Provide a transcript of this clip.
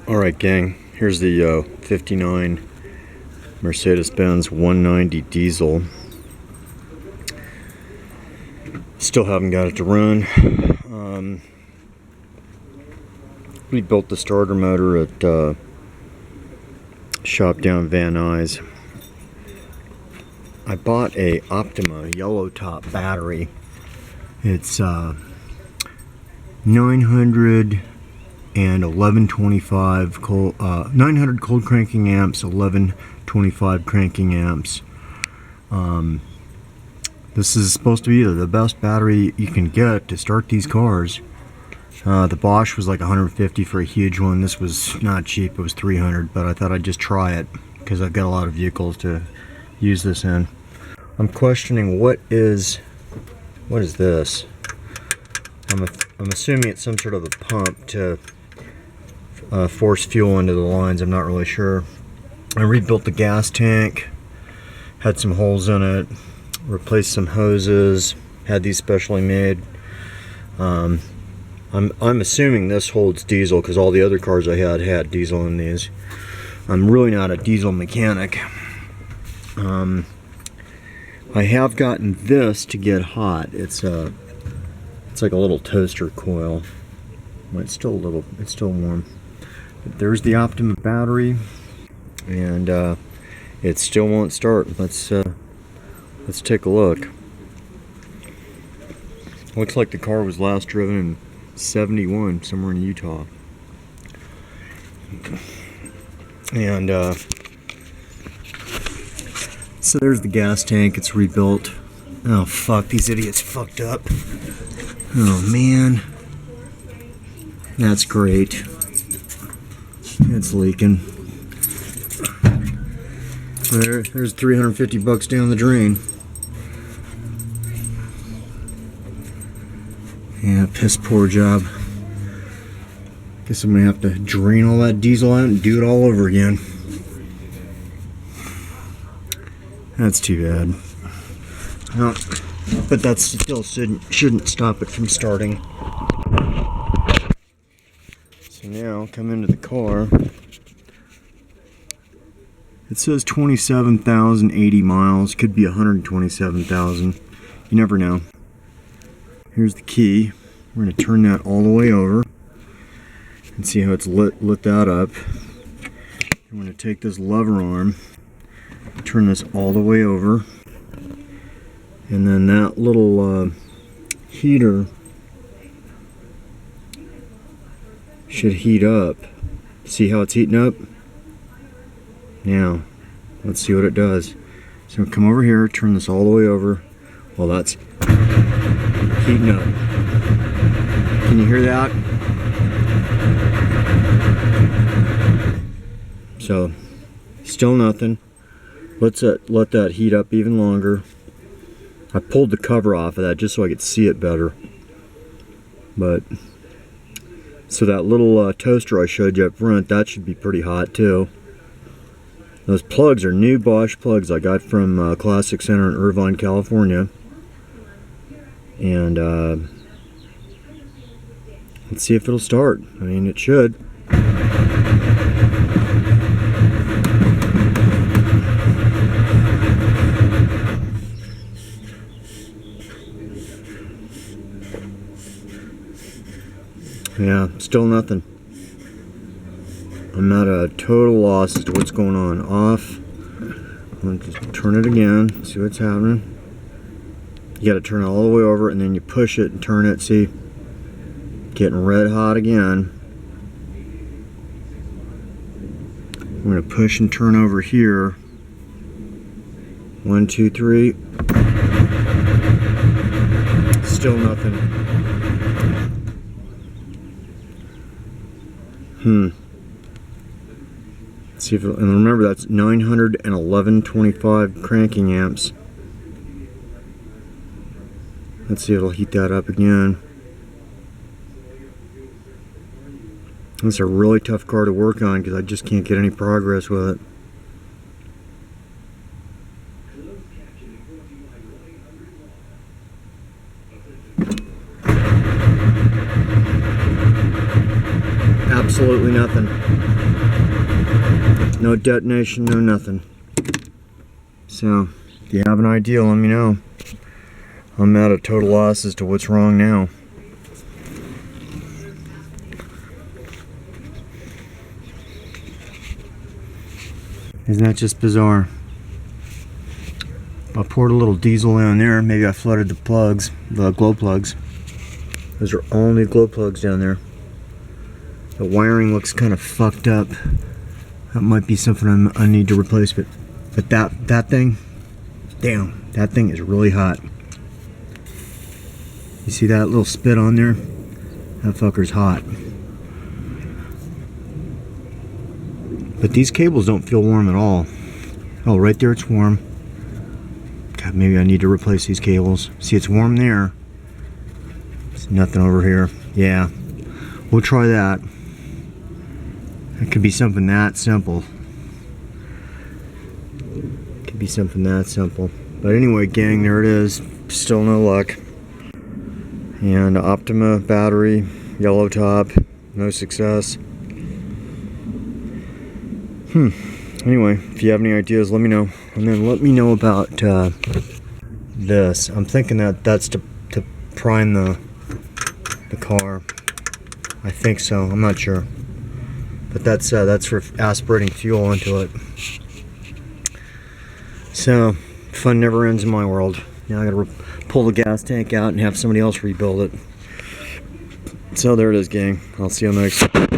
Alright gang, here's the 59 Mercedes Benz 190 diesel. Still haven't got it to run. We built the starter motor at shop down Van Nuys. I bought a Optima yellow top battery. It's 900 and 1125 cold, 900 cold cranking amps, 1125 cranking amps. This is supposed to be the best battery you can get to start these cars. The Bosch was like 150 for a huge one. This was not cheap, it was 300, but I thought I'd just try it because I've got a lot of vehicles to use this in. I'm questioning what is this? I'm assuming it's some sort of a pump to force fuel into the lines. I'm not really sure. I rebuilt the gas tank, had some holes in it, replaced some hoses, had these specially made. I'm assuming this holds diesel because all the other cars I had diesel in these. I'm really not a diesel mechanic. I have gotten this to get hot. It's like a little toaster coil. Well, it's still warm. But there's the Optima battery, and it still won't start. Let's take a look. Looks like the car was last driven in 71 somewhere in Utah. And so there's the gas tank. It's rebuilt. Oh fuck, these idiots fucked up. Oh man, that's great. It's leaking. There's 350 bucks down the drain. Yeah, piss poor job. Guess I'm gonna have to drain all that diesel out and do it all over again. That's too bad. Well, but that still shouldn't stop it from starting. So now, come into the car. It says 27,080 miles. Could be 127,000. You never know. Here's the key. We're going to turn that all the way over and see how it's lit that up. I'm going to take this lever arm, turn this all the way over, and then that little heater should heat up. See how it's heating up? Now, let's see what it does. So come over here, turn this all the way over. Well, that's heating up. Can you hear that? So, still nothing. Let's let that heat up even longer. I pulled the cover off of that just so I could see it better. But, so that little toaster I showed you up front, that should be pretty hot too. Those plugs are new Bosch plugs I got from Classic Center in Irvine, California. And let's see if it'll start. I mean, it should. Yeah, still nothing. I'm at a total loss as to what's going on. Off. I'm going to just turn it again, see what's happening. You got to turn it all the way over and then you push it and turn it. See? Getting red hot again. I'm going to push and turn over here. 1, 2, 3. Still nothing. See if and remember that's 911.25 cranking amps. Let's see if it'll heat that up again. It's a really tough car to work on because I just can't get any progress with it. Absolutely nothing. No detonation, no nothing. So, if you have an idea, let me know. I'm at a total loss as to what's wrong now. Isn't that just bizarre? I poured a little diesel down there. Maybe I flooded the plugs, the glow plugs. Those are all new glow plugs down there. The wiring looks kind of fucked up. That might be something I need to replace. But that thing, damn, that thing is really hot. You see that little spit on there? That fucker's hot. But these cables don't feel warm at all. Oh, right there it's warm. God, maybe I need to replace these cables. See, it's warm there. There's nothing over here. Yeah, we'll try that. It could be something that simple. Could be something that simple. But anyway, gang, there it is. Still no luck. And Optima battery, yellow top, no success. Anyway, if you have any ideas, let me know. And then let me know about this. I'm thinking that that's to prime the car. I think so. I'm not sure. But that's for aspirating fuel into it. So, fun never ends in my world. Now I gotta pull the gas tank out and have somebody else rebuild it. So there it is, gang. I'll see you on the next one.